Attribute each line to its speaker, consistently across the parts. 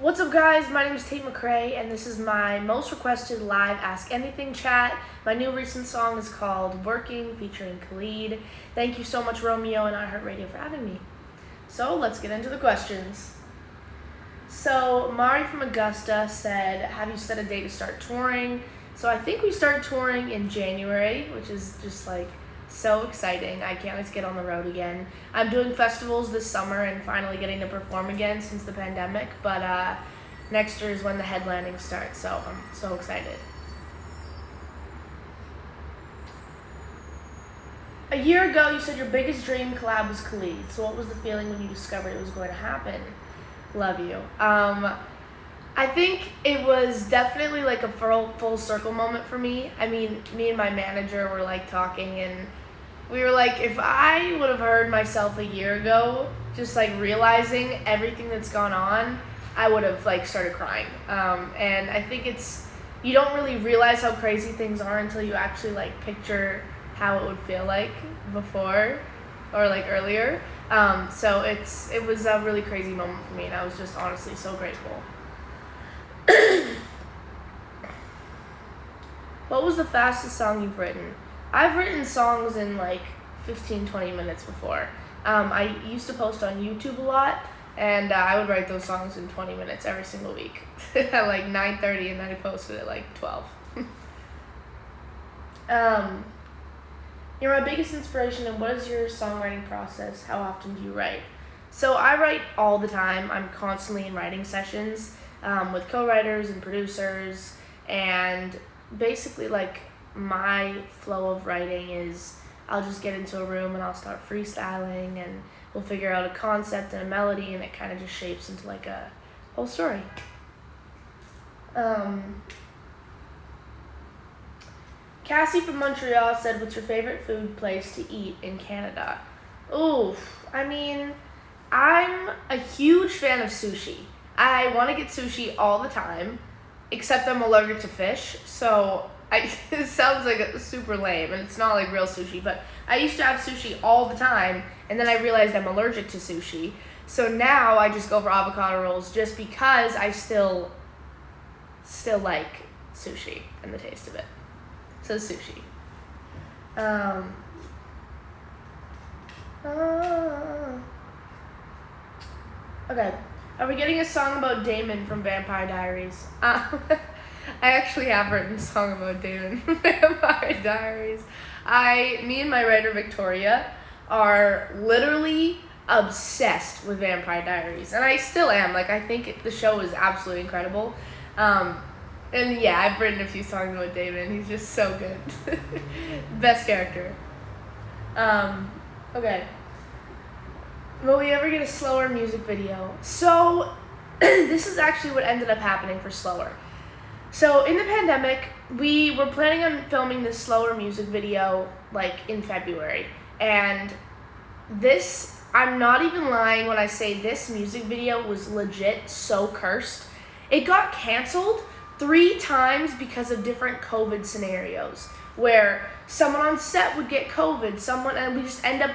Speaker 1: What's up, guys? My name is Tate McRae, and this is my most requested live Ask Anything chat. My new recent song is called Working, featuring Collab. Thank you so much, Romeo and iHeartRadio, for having me. So let's get into the questions. So Mari from Augusta said, have you set a date to start touring? So I think we start touring in January, which is just so exciting. I can't wait to get on the road again. I'm doing festivals this summer and finally getting to perform again since the pandemic, but next year is when the headlining starts, so I'm so excited. A year ago, you said your biggest dream collab was Collab. So what was the feeling when you discovered it was going to happen? Love you. I think it was definitely a full circle moment for me. I mean, me and my manager were talking, and we were if I would have heard myself a year ago, just realizing everything that's gone on, I would have started crying. And I think you don't really realize how crazy things are until you actually picture how it would feel like before or earlier. So it was a really crazy moment for me, and I was just honestly so grateful. What was the fastest song you've written? I've written songs in 15-20 minutes before. I used to post on YouTube a lot, and I would write those songs in 20 minutes every single week at 9:30, and then I posted at 12. You're my biggest inspiration, and what is your songwriting process? How often do you write? So I write all the time. I'm constantly in writing sessions with co-writers and producers, and basically my flow of writing is I'll just get into a room and I'll start freestyling, and we'll figure out a concept and a melody, and it kind of just shapes into a whole story. Cassie from Montreal said, what's your favorite food place to eat in Canada? Ooh, I mean, I'm a huge fan of sushi. I want to get sushi all the time, except I'm allergic to fish, so it sounds super lame, and it's not real sushi, but I used to have sushi all the time, and then I realized I'm allergic to sushi, so now I just go for avocado rolls just because I still like sushi and the taste of it. So sushi. Okay. Are we getting a song about Damon from Vampire Diaries? I actually have written a song about Damon from Vampire Diaries. Me and my writer Victoria are literally obsessed with Vampire Diaries, and I still am. I think the show is absolutely incredible. And yeah, I've written a few songs about Damon. He's just so good. Best character. Okay. Will we ever get a Slower music video? So, this is actually what ended up happening for Slower. So, in the pandemic, we were planning on filming this Slower music video, in February. And this, I'm not even lying when I say this music video was legit so cursed. It got canceled 3 times because of different COVID scenarios, where someone on set would get COVID, and we just end up,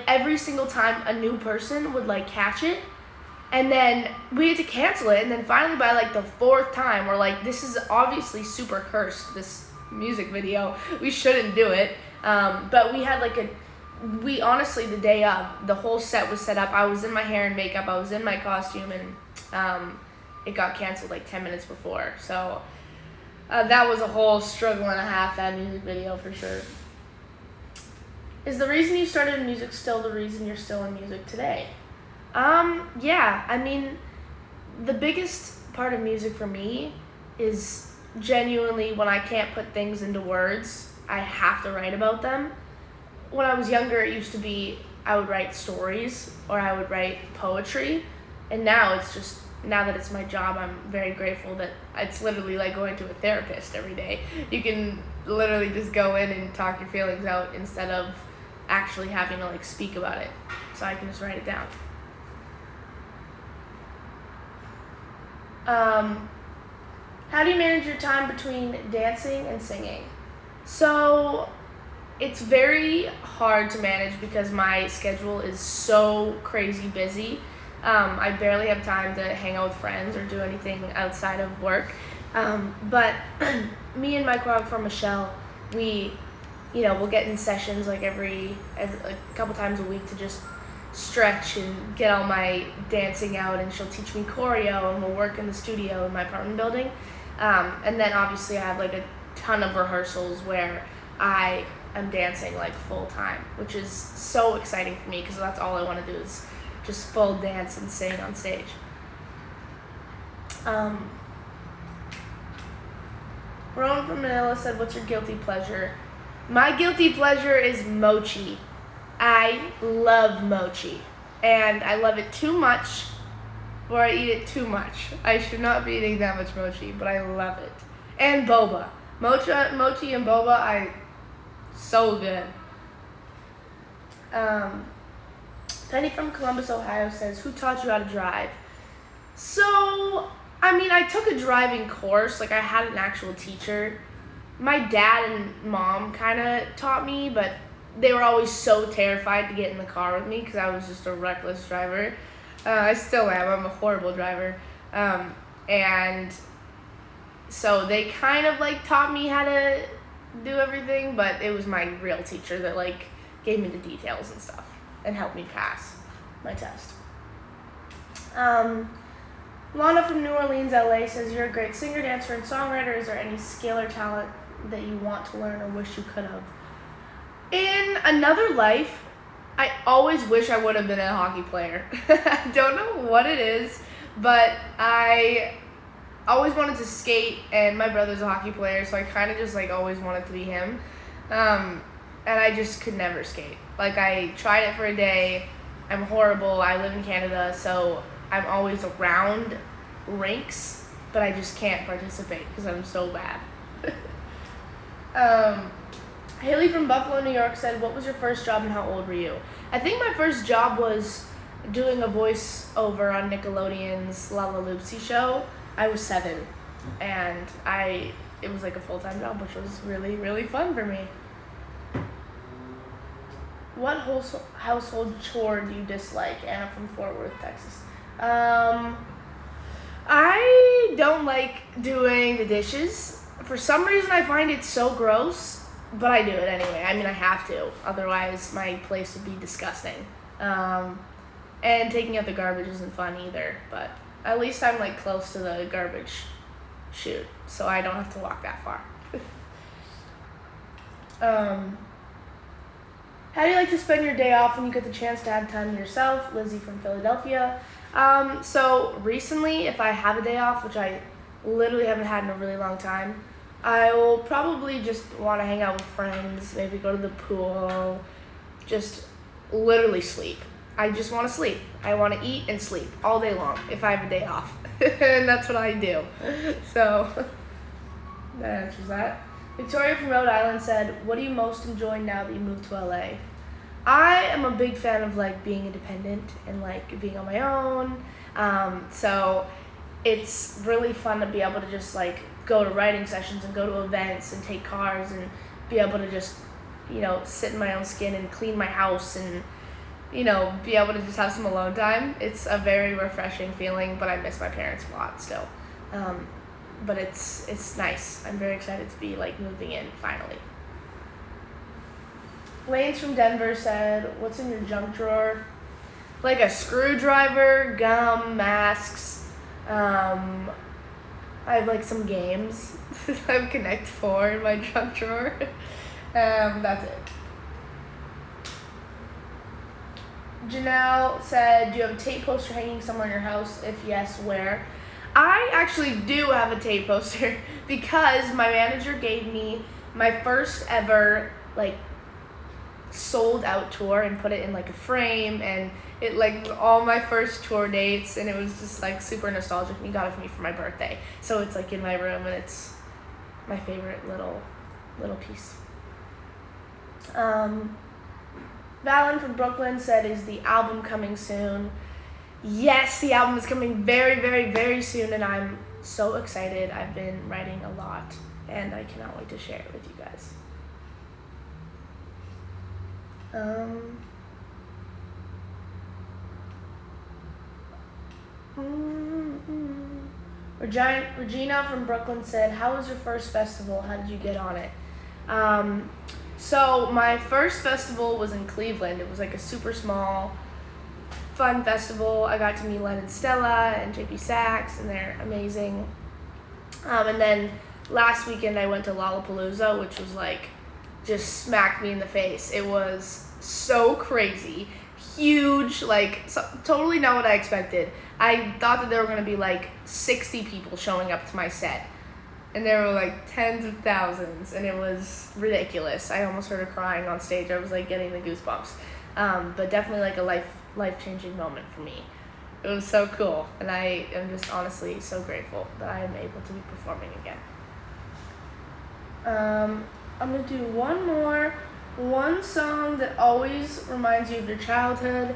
Speaker 1: every single time a new person would, catch it, and then we had to cancel it, and then finally by, the 4th time, we're this is obviously super cursed, this music video, we shouldn't do it, but we had, we honestly, the day of, the whole set was set up, I was in my hair and makeup, I was in my costume, and, it got canceled 10 minutes before, so that was a whole struggle and a half, that music video, for sure. Is the reason you started in music still the reason you're still in music today? Yeah, I mean, the biggest part of music for me is genuinely when I can't put things into words, I have to write about them. When I was younger, it used to be I would write stories or I would write poetry, and now it's just, now that it's my job, I'm very grateful that it's literally going to a therapist every day. You can literally just go in and talk your feelings out instead of actually having to speak about it. So I can just write it down. How do you manage your time between dancing and singing? So it's very hard to manage because my schedule is so crazy busy. I barely have time to hang out with friends or do anything outside of work. But me and my choreographer Michelle, we'll get in sessions like every like a couple times a week to just stretch and get all my dancing out, and she'll teach me choreo, and we'll work in the studio in my apartment building. And then obviously I have like a ton of rehearsals where I am dancing like full time, which is so exciting for me because that's all I want to do is just full dance and sing on stage. Rowan from Manila said, what's your guilty pleasure? My guilty pleasure is mochi. I love mochi, and I love it too much, or I eat it too much. I should not be eating that much mochi, but I love it. And boba. Mochi and boba, so good. Penny from Columbus, Ohio says, who taught you how to drive? So, I took a driving course. Like, I had an actual teacher. My dad and mom kind of taught me, but they were always so terrified to get in the car with me because I was just a reckless driver. I still am. I'm a horrible driver. And so they kind of like taught me how to do everything, but it was my real teacher that like gave me the details and stuff and helped me pass my test. Lana from New Orleans, LA says, you're a great singer, dancer, and songwriter. Is there any skill or talent that you want to learn or wish you could have? In another life, I always wish I would have been a hockey player. I don't know what it is, but I always wanted to skate, and my brother's a hockey player, so I kind of just like always wanted to be him. And I just could never skate. Like, I tried it for a day. I'm horrible. I live in Canada, so I'm always around rinks, but I just can't participate because I'm so bad. Haley from Buffalo, New York said, what was your first job and how old were you? I think my first job was doing a voiceover on Nickelodeon's La La Loopsy show. I was 7, and it was like a full-time job, which was really, really fun for me. What household chore do you dislike? Anna from Fort Worth, Texas. I don't like doing the dishes. For some reason, I find it so gross, but I do it anyway. I have to. Otherwise, my place would be disgusting. And taking out the garbage isn't fun either, but at least I'm like close to the garbage chute, so I don't have to walk that far. How do you like to spend your day off when you get the chance to have time to yourself? Lizzie from Philadelphia. So recently, if I have a day off, which I literally haven't had in a really long time, I will probably just want to hang out with friends, maybe go to the pool, just literally sleep. I just want to sleep. I want to eat and sleep all day long if I have a day off. And that's what I do. So that answers that. Victoria from Rhode Island said, what do you most enjoy now that you moved to LA? I am a big fan of like being independent and like being on my own. So it's really fun to be able to just like go to writing sessions and go to events and take cars and be able to just, sit in my own skin and clean my house and, be able to just have some alone time. It's a very refreshing feeling, but I miss my parents a lot still. But it's nice. I'm very excited to be like moving in finally. Lane's from Denver said, what's in your junk drawer? Like a screwdriver, gum, masks. I have like some games. I have Connect 4 in my junk drawer. That's it. Janelle said, do you have a Tate poster hanging somewhere in your house? If yes, where? I actually do have a Tate poster because my manager gave me my first ever like sold out tour and put it in like a frame, and it like all my first tour dates, and it was just like super nostalgic, and he got it for me for my birthday. So it's like in my room, and it's my favorite little piece. Valen from Brooklyn said, is the album coming soon? Yes, the album is coming very, very, very soon, and I'm so excited. I've been writing a lot, and I cannot wait to share it with you guys. Regina from Brooklyn said, "How was your first festival? How did you get on it?" So my first festival was in Cleveland. It was like a super small, fun festival. I got to meet Len and Stella and JP Sachs, and they're amazing. And then last weekend I went to Lollapalooza, which was like, just smacked me in the face. It was so crazy, huge, like totally not what I expected. I thought that there were gonna be like 60 people showing up to my set, and there were like tens of thousands, and it was ridiculous. I almost started crying on stage. I was like getting the goosebumps. But definitely like a life-changing moment for me. It was so cool, and I am just honestly so grateful that I am able to be performing again. I'm gonna do one song that always reminds you of your childhood.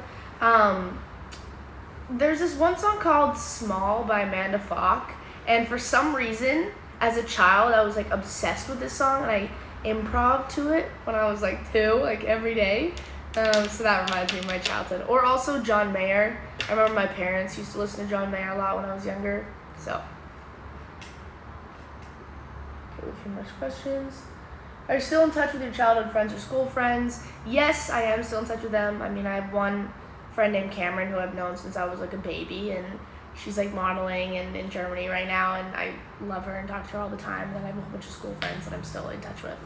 Speaker 1: There's this one song called "Small" by Amanda Falk, and for some reason, as a child, I was like obsessed with this song, and I improv to it when I was like 2, like every day. So that reminds me of my childhood. Or also John Mayer. I remember my parents used to listen to John Mayer a lot when I was younger. So, okay, a few more questions. Are you still in touch with your childhood friends or school friends? Yes, I am still in touch with them. I mean, I have one friend named Cameron who I've known since I was like a baby, and she's like modeling in Germany right now, and I love her and talk to her all the time. And then I have a whole bunch of school friends that I'm still in touch with.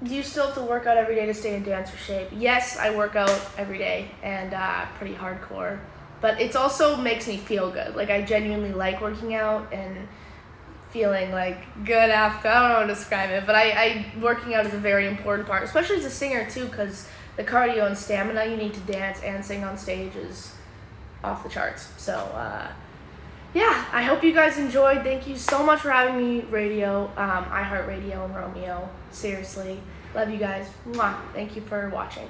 Speaker 1: Do you still have to work out every day to stay in dancer shape? Yes, I work out every day, and pretty hardcore. But it also makes me feel good. Like, I genuinely like working out and feeling like good after. I don't know how to describe it, but working out is a very important part, especially as a singer too, because the cardio and stamina you need to dance and sing on stage is off the charts. So yeah, I hope you guys enjoyed. Thank you so much for having me, Radio, iHeartRadio, and Romeo. Seriously, love you guys. Mwah. Thank you for watching.